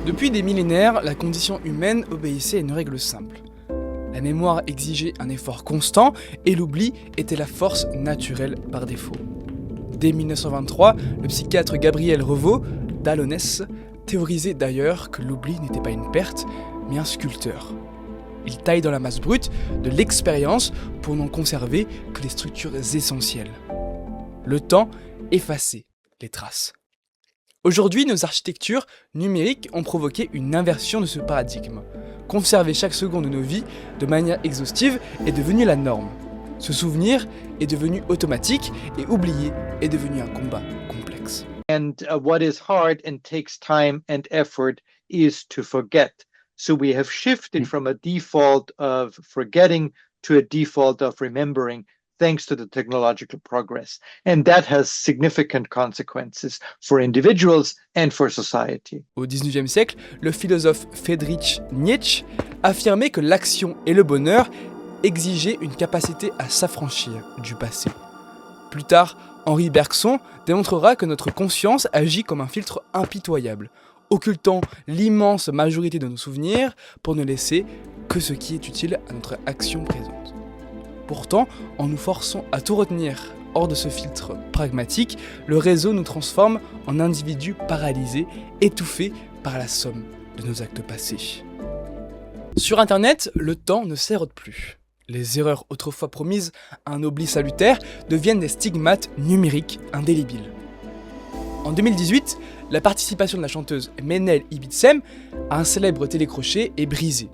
Depuis des millénaires, la condition humaine obéissait à une règle simple. La mémoire exigeait un effort constant et l'oubli était la force naturelle par défaut. Dès 1923, le psychiatre Gabriel Revaux d'Alonès théorisait d'ailleurs que l'oubli n'était pas une perte, mais un sculpteur. Il taille dans la masse brute de l'expérience pour n'en conserver que les structures essentielles. Le temps effaçait les traces. Aujourd'hui, nos architectures numériques ont provoqué une inversion de ce paradigme. Conserver chaque seconde de nos vies de manière exhaustive est devenu la norme. Se souvenir est devenu automatique et oublier est devenu un combat complexe. And what is hard and takes time and effort is to forget. So we have shifted from a default of forgetting to a default of remembering, thanks to the technological progress. And that has significant consequences for individuals and for society. Au XIXe siècle, le philosophe Friedrich Nietzsche affirmait que l'action et le bonheur exigeaient une capacité à s'affranchir du passé. Plus tard, Henri Bergson démontrera que notre conscience agit comme un filtre impitoyable, occultant l'immense majorité de nos souvenirs pour ne laisser que ce qui est utile à notre action présente. Pourtant, en nous forçant à tout retenir hors de ce filtre pragmatique, le réseau nous transforme en individus paralysés, étouffés par la somme de nos actes passés. Sur Internet, le temps ne s'érode plus. Les erreurs autrefois promises à un oubli salutaire deviennent des stigmates numériques indélébiles. En 2018, la participation de la chanteuse Menel Ibitsem à un célèbre télécrochet est brisée.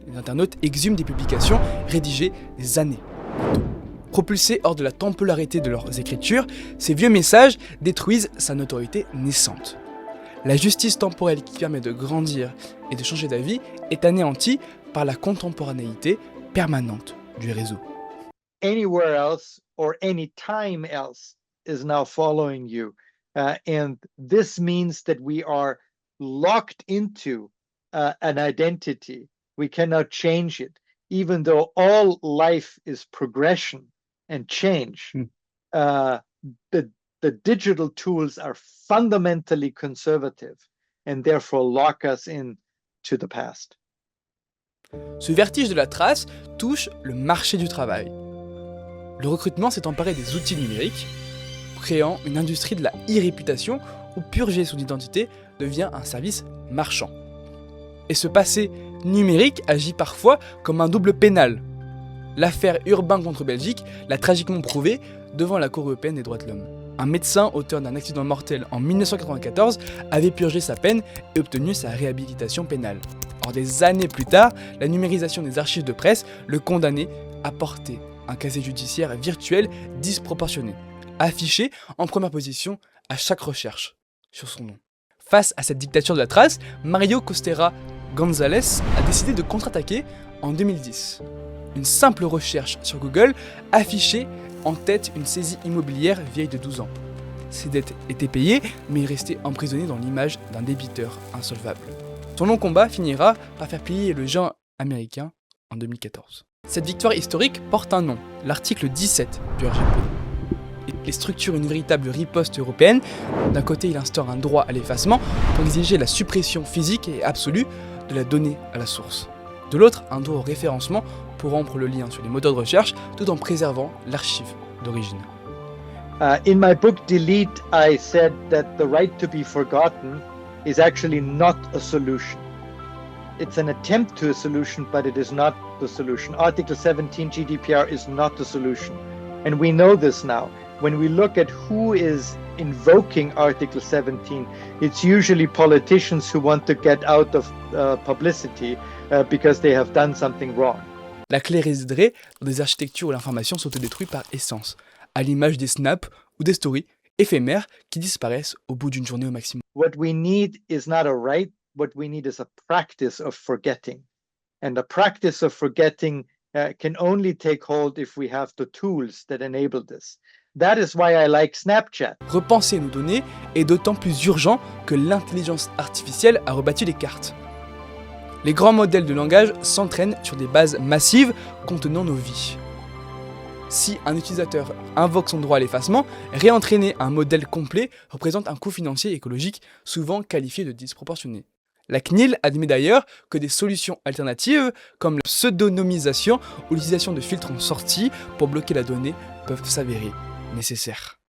Les internautes exhument des publications rédigées des années plus tôt. Propulsés hors de la temporalité de leurs écritures, ces vieux messages détruisent sa notoriété naissante. La justice temporelle qui permet de grandir et de changer d'avis est anéantie par la contemporanéité permanente du réseau. Anywhere else or any time else is now following you. And this means that we are locked into an identity. We cannot change it, even though all life is progression and change. The digital tools are fundamentally conservative and therefore lock us into the past. Ce vertige de la trace touche le marché du travail. Le recrutement s'est emparé des outils numériques, créant une industrie de la e-réputation où purger son identité devient un service marchand. Et ce passé numérique agit parfois comme un double pénal. L'affaire Urbain contre Belgique l'a tragiquement prouvé devant la Cour européenne des droits de l'homme. Un médecin auteur d'un accident mortel en 1994 avait purgé sa peine et obtenu sa réhabilitation pénale. Or, des années plus tard, la numérisation des archives de presse le condamnait à porter un casier judiciaire virtuel disproportionné, affiché en première position à chaque recherche sur son nom. Face à cette dictature de la trace, Mario Costera González a décidé de contre-attaquer en 2010. Une simple recherche sur Google affichait en tête une saisie immobilière vieille de 12 ans. Ses dettes étaient payées, mais il restait emprisonné dans l'image d'un débiteur insolvable. Son long combat finira par faire plier le géant américain en 2014. Cette victoire historique porte un nom, l'article 17 du RGPD. Il structure une véritable riposte européenne. D'un côté, il instaure un droit à l'effacement pour exiger la suppression physique et absolue de la donnée à la source. De l'autre, un droit au référencement pour rompre le lien sur les moteurs de recherche tout en préservant l'archive d'origine. In my book Delete, I said that the right to be forgotten is actually not a solution. It's an attempt to a solution, but it is not the solution. Article 17 GDPR is not the solution. And we know this now. When we look at who is invoking Article 17, it's usually politicians who want to get out of publicity because they have done something wrong. La clé résiderait dans des architectures où l'information s'autodétruit par essence, à l'image des snaps ou des stories éphémères qui disparaissent au bout d'une journée au maximum. What we need is not a right, what we need is a practice of forgetting. And the practice of forgetting can only take hold if we have the tools that enable this. That is why I like Snapchat. Repenser nos données est d'autant plus urgent que l'intelligence artificielle a rebattu les cartes. Les grands modèles de langage s'entraînent sur des bases massives contenant nos vies. Si un utilisateur invoque son droit à l'effacement, réentraîner un modèle complet représente un coût financier et écologique souvent qualifié de disproportionné. La CNIL admet d'ailleurs que des solutions alternatives, comme la pseudonymisation ou l'utilisation de filtres en sortie pour bloquer la donnée, peuvent s'avérer nécessaires.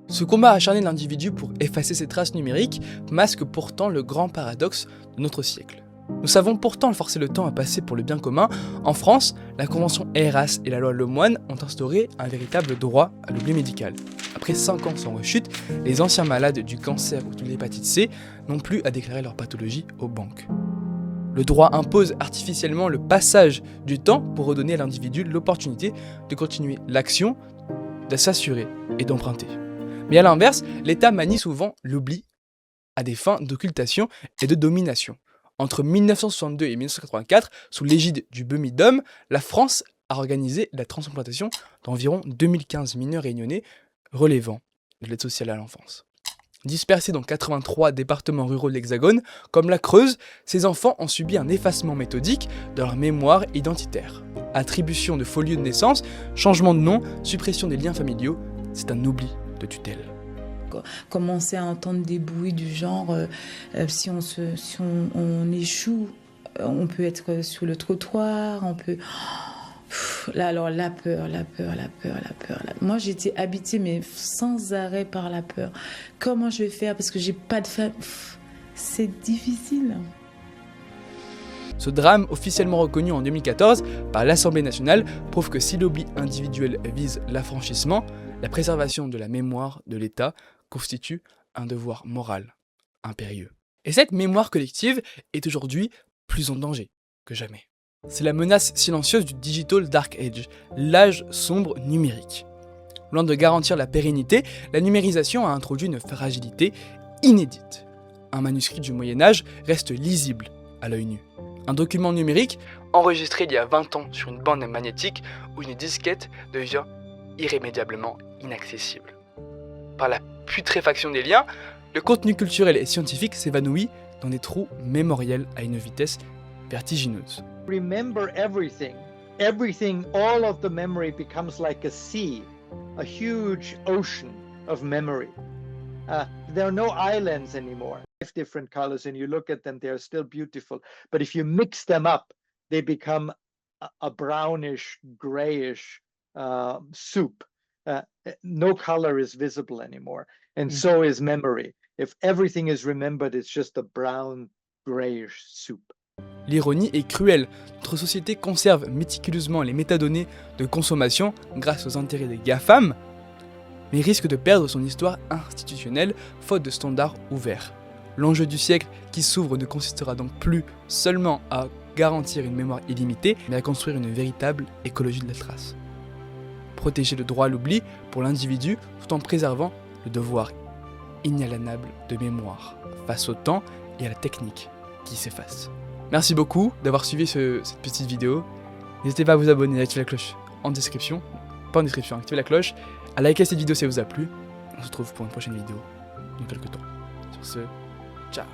Ce combat acharné de l'individu pour effacer ses traces numériques masque pourtant le grand paradoxe de notre siècle. Nous savons pourtant forcer le temps à passer pour le bien commun. En France, la convention Heras et la loi Lemoine ont instauré un véritable droit à l'oubli médical. Après 5 ans sans rechute, les anciens malades du cancer ou de l'hépatite C n'ont plus à déclarer leur pathologie aux banques. Le droit impose artificiellement le passage du temps pour redonner à l'individu l'opportunité de continuer l'action, de s'assurer et d'emprunter. Mais à l'inverse, l'État manie souvent l'oubli à des fins d'occultation et de domination. Entre 1962 et 1984, sous l'égide du BEMIDOM, la France a organisé la transplantation d'environ 2015 mineurs réunionnais relevant de l'aide sociale à l'enfance. Dispersés dans 83 départements ruraux de l'Hexagone, comme la Creuse, ces enfants ont subi un effacement méthodique de leur mémoire identitaire. Attribution de faux lieux de naissance, changement de nom, suppression des liens familiaux, c'est un oubli de tutelle. Commencer à entendre des bruits du genre si on échoue, on peut être sur le trottoir, on peut... Là, alors la peur. Moi, j'étais habitée, mais sans arrêt par la peur. Comment je vais faire parce que j'ai pas de famille? C'est difficile. Ce drame, officiellement reconnu en 2014 par l'Assemblée nationale, prouve que si l'oubli individuel vise l'affranchissement, la préservation de la mémoire de l'État constitue un devoir moral impérieux. Et cette mémoire collective est aujourd'hui plus en danger que jamais. C'est la menace silencieuse du Digital Dark Age, l'âge sombre numérique. Loin de garantir la pérennité, la numérisation a introduit une fragilité inédite. Un manuscrit du Moyen-Âge reste lisible à l'œil nu. Un document numérique, enregistré il y a 20 ans sur une bande magnétique ou une disquette, devient irrémédiablement inaccessible. Par la putréfaction des liens, le contenu culturel et scientifique s'évanouit dans des trous mémoriels à une vitesse vertigineuse. Remember everything. Everything, all of the memory becomes like a sea, a huge ocean of memory. There are no islands anymore. 5 different colors, and you look at them, they are still beautiful. But if you mix them up, they become a brownish, grayish soup. No color is visible anymore. And so is memory. If everything is remembered, it's just a brown, grayish soup. L'ironie est cruelle. Notre société conserve méticuleusement les métadonnées de consommation grâce aux intérêts des GAFAM, mais risque de perdre son histoire institutionnelle faute de standards ouverts. L'enjeu du siècle qui s'ouvre ne consistera donc plus seulement à garantir une mémoire illimitée, mais à construire une véritable écologie de la trace. Protéger le droit à l'oubli pour l'individu tout en préservant le devoir inaliénable de mémoire face au temps et à la technique qui s'efface. Merci beaucoup d'avoir suivi cette petite vidéo. N'hésitez pas à vous abonner et à activer la cloche en description. Pas en description, activez la cloche. À liker cette vidéo si elle vous a plu. On se retrouve pour une prochaine vidéo dans quelques temps. Sur ce, ciao.